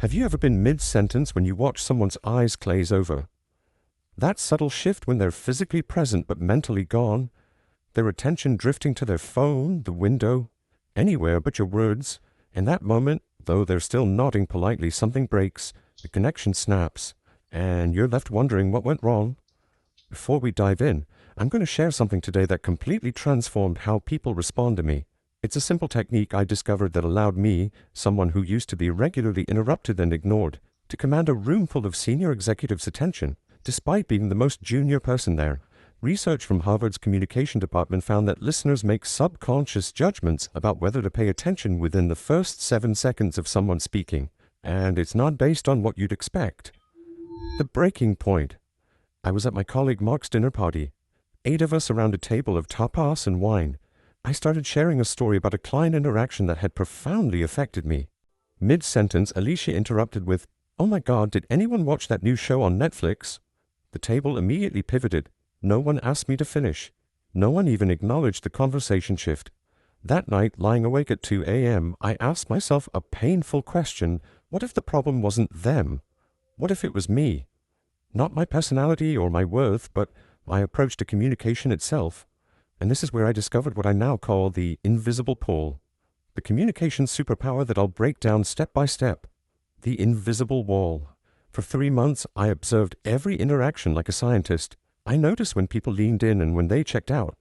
Have you ever been mid-sentence when you watch someone's eyes glaze over? That subtle shift when they're physically present but mentally gone, their attention drifting to their phone, the window, anywhere but your words. In that moment, though they're still nodding politely, something breaks, the connection snaps, and you're left wondering what went wrong. Before we dive in, I'm going to share something today that completely transformed how people respond to me. It's a simple technique I discovered that allowed me, someone who used to be regularly interrupted and ignored, to command a room full of senior executives' attention, despite being the most junior person there. Research from Harvard's communication department found that listeners make subconscious judgments about whether to pay attention within the first 7 seconds of someone speaking, and it's not based on what you'd expect. The breaking point. I was at my colleague Mark's dinner party. 8 of us around a table of tapas and wine. I started sharing a story about a client interaction that had profoundly affected me. Mid-sentence, Alicia interrupted with, "Oh my God, did anyone watch that new show on Netflix?" The table immediately pivoted. No one asked me to finish. No one even acknowledged the conversation shift. That night, lying awake at 2 a.m., I asked myself a painful question. What if the problem wasn't them? What if it was me? Not my personality or my worth, but my approach to communication itself. And this is where I discovered what I now call the invisible pull. The communication superpower that I'll break down step by step. The invisible wall. For 3 months, I observed every interaction like a scientist. I noticed when people leaned in and when they checked out.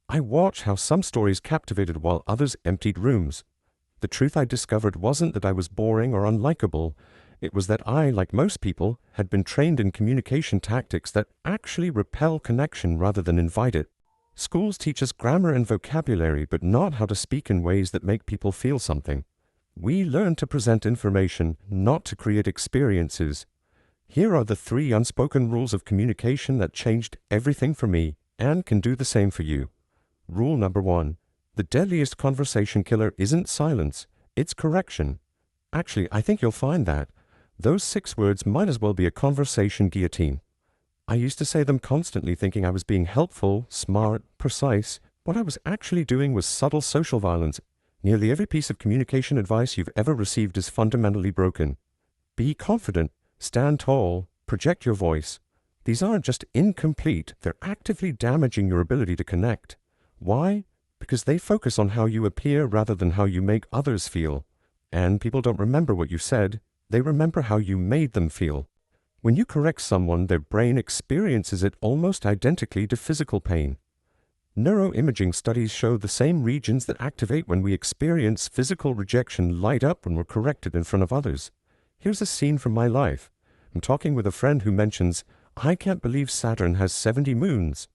I watched how some stories captivated while others emptied rooms. The truth I discovered wasn't that I was boring or unlikable. It was that I, like most people, had been trained in communication tactics that actually repel connection rather than invite it. Schools teach us grammar and vocabulary, but not how to speak in ways that make people feel something. We learn to present information, not to create experiences. Here are the 3 unspoken rules of communication that changed everything for me and can do the same for you. Rule number 1. The deadliest conversation killer isn't silence, it's correction. Actually, I think you'll find that. Those 6 words might as well be a conversation guillotine. I used to say them constantly thinking I was being helpful, smart, precise. What I was actually doing was subtle social violence. Nearly every piece of communication advice you've ever received is fundamentally broken. Be confident, stand tall, project your voice. These aren't just incomplete, they're actively damaging your ability to connect. Why? Because they focus on how you appear rather than how you make others feel. And people don't remember what you said, they remember how you made them feel. When you correct someone, their brain experiences it almost identically to physical pain. Neuroimaging studies show the same regions that activate when we experience physical rejection light up when we're corrected in front of others. Here's a scene from my life. I'm talking with a friend who mentions, "I can't believe Saturn has 70 moons."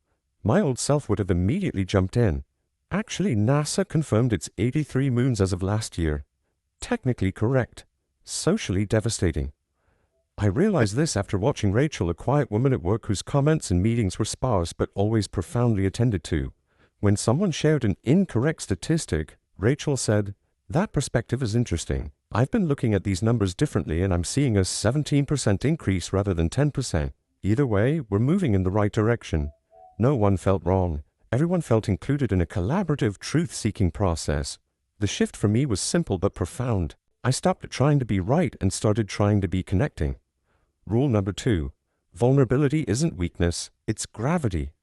My old self would have immediately jumped in. Actually, NASA confirmed it's 83 moons as of last year. Technically correct. Socially devastating. I realized this after watching Rachel, a quiet woman at work whose comments and meetings were sparse but always profoundly attended to. When someone shared an incorrect statistic, Rachel said, "That perspective is interesting. I've been looking at these numbers differently and I'm seeing a 17% increase rather than 10%. Either way, we're moving in the right direction." No one felt wrong. Everyone felt included in a collaborative truth-seeking process. The shift for me was simple but profound. I stopped trying to be right and started trying to be connecting. Rule number 2. Vulnerability isn't weakness, it's gravity.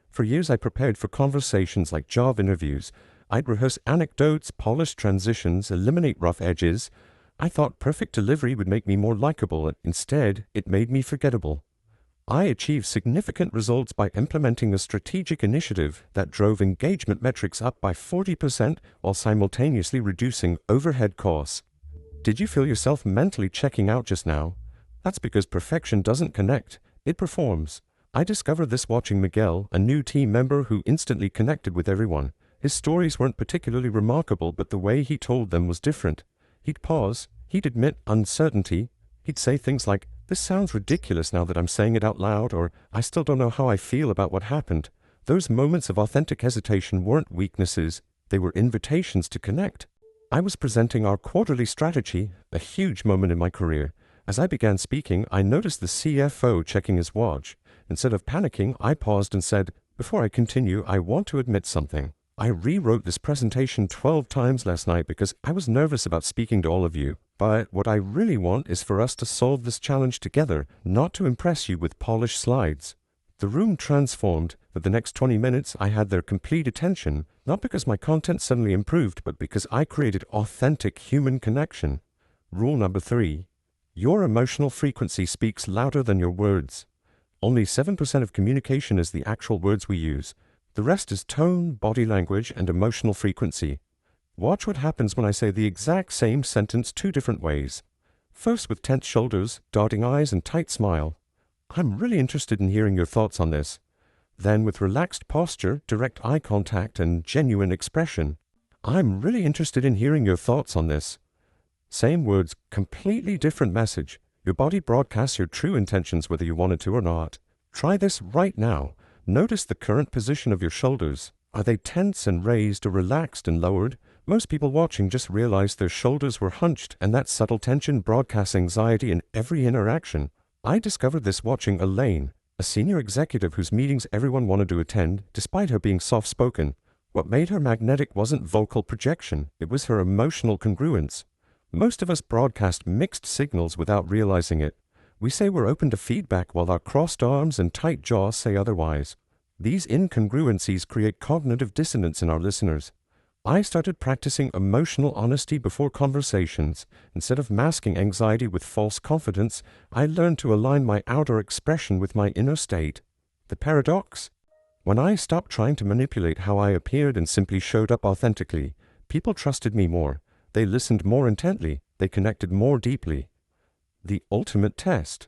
For years I prepared for conversations like job interviews. I'd rehearse anecdotes, polish transitions, eliminate rough edges. I thought perfect delivery would make me more likable. Instead, it made me forgettable. I achieved significant results by implementing a strategic initiative that drove engagement metrics up by 40% while simultaneously reducing overhead costs. Did you feel yourself mentally checking out just now? That's because perfection doesn't connect, it performs. I discovered this watching Miguel, a new team member who instantly connected with everyone. His stories weren't particularly remarkable, but the way he told them was different. He'd pause, he'd admit uncertainty, he'd say things like, "This sounds ridiculous now that I'm saying it out loud," or "I still don't know how I feel about what happened." Those moments of authentic hesitation weren't weaknesses, they were invitations to connect. I was presenting our quarterly strategy, a huge moment in my career. As I began speaking, I noticed the CFO checking his watch. Instead of panicking, I paused and said, "Before I continue, I want to admit something. I rewrote this presentation 12 times last night because I was nervous about speaking to all of you. But what I really want is for us to solve this challenge together, not to impress you with polished slides. The room transformed. For the next 20 minutes, I had their complete attention, not because my content suddenly improved, but because I created authentic human connection. Rule number 3. Your emotional frequency speaks louder than your words. Only 7% of communication is the actual words we use. The rest is tone, body language, and emotional frequency. Watch what happens when I say the exact same sentence 2 different ways. First with tense shoulders, darting eyes, and tight smile. I'm really interested in hearing your thoughts on this. Then with relaxed posture, direct eye contact, and genuine expression. I'm really interested in hearing your thoughts on this. Same words, completely different message. Your body broadcasts your true intentions whether you wanted to or not. Try this right now. Notice the current position of your shoulders. Are they tense and raised or relaxed and lowered? Most people watching just realized their shoulders were hunched, and that subtle tension broadcasts anxiety in every interaction. I discovered this watching Elaine, a senior executive whose meetings everyone wanted to attend, despite her being soft-spoken. What made her magnetic wasn't vocal projection, it was her emotional congruence. Most of us broadcast mixed signals without realizing it. We say we're open to feedback while our crossed arms and tight jaws say otherwise. These incongruencies create cognitive dissonance in our listeners. I started practicing emotional honesty before conversations. Instead of masking anxiety with false confidence, I learned to align my outer expression with my inner state. The paradox? When I stopped trying to manipulate how I appeared and simply showed up authentically, people trusted me more. They listened more intently. They connected more deeply. The ultimate test.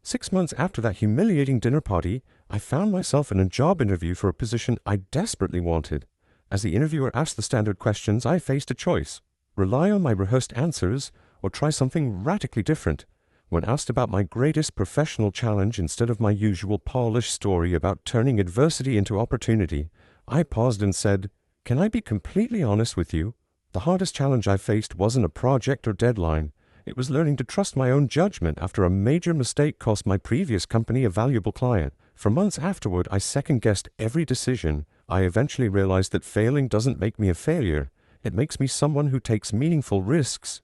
6 months after that humiliating dinner party, I found myself in a job interview for a position I desperately wanted. As the interviewer asked the standard questions, I faced a choice. Rely on my rehearsed answers or try something radically different. When asked about my greatest professional challenge instead of my usual polished story about turning adversity into opportunity, I paused and said, "Can I be completely honest with you? The hardest challenge I faced wasn't a project or deadline. It was learning to trust my own judgment after a major mistake cost my previous company a valuable client. For months afterward, I second-guessed every decision. I eventually realized that failing doesn't make me a failure. It makes me someone who takes meaningful risks."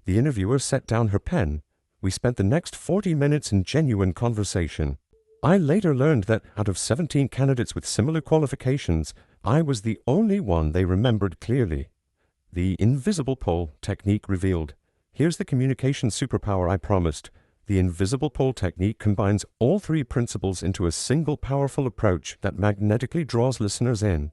The interviewer set down her pen. We spent the next 40 minutes in genuine conversation. I later learned that out of 17 candidates with similar qualifications, I was the only one they remembered clearly. The invisible pole technique revealed. Here's the communication superpower I promised. The invisible pole technique combines all 3 principles into a single powerful approach that magnetically draws listeners in.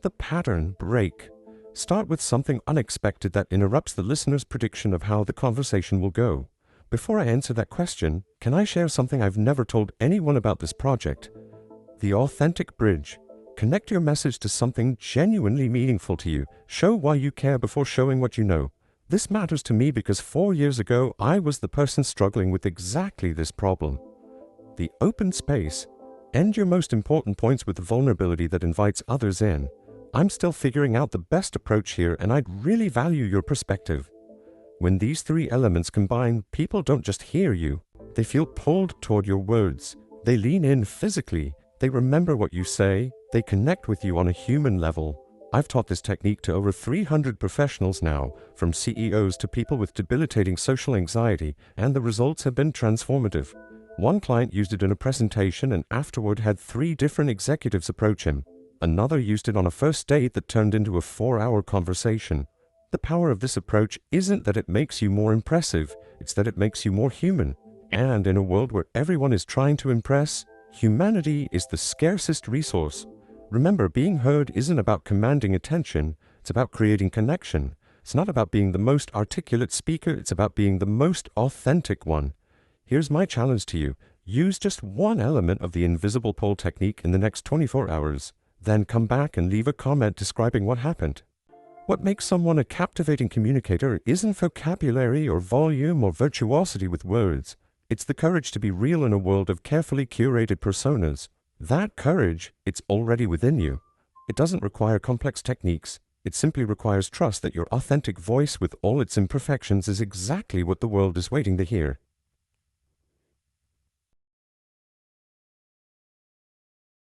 The pattern break. Start with something unexpected that interrupts the listener's prediction of how the conversation will go. Before I answer that question, can I share something I've never told anyone about this project? The authentic bridge. Connect your message to something genuinely meaningful to you. Show why you care before showing what you know. This matters to me because 4 years ago, I was the person struggling with exactly this problem. The open space. End your most important points with vulnerability that invites others in. I'm still figuring out the best approach here, and I'd really value your perspective. When these 3 elements combine, people don't just hear you. They feel pulled toward your words. They lean in physically. They remember what you say. They connect with you on a human level. I've taught this technique to over 300 professionals now, from CEOs to people with debilitating social anxiety, and the results have been transformative. One client used it in a presentation and afterward had 3 different executives approach him. Another used it on a first date that turned into a 4-hour conversation. The power of this approach isn't that it makes you more impressive, it's that it makes you more human. And in a world where everyone is trying to impress, humanity is the scarcest resource. Remember, being heard isn't about commanding attention, it's about creating connection. It's not about being the most articulate speaker, it's about being the most authentic one. Here's my challenge to you. Use just one element of the invisible pole technique in the next 24 hours. Then come back and leave a comment describing what happened. What makes someone a captivating communicator isn't vocabulary or volume or virtuosity with words. It's the courage to be real in a world of carefully curated personas. That courage, it's already within you. It doesn't require complex techniques. It simply requires trust that your authentic voice with all its imperfections is exactly what the world is waiting to hear.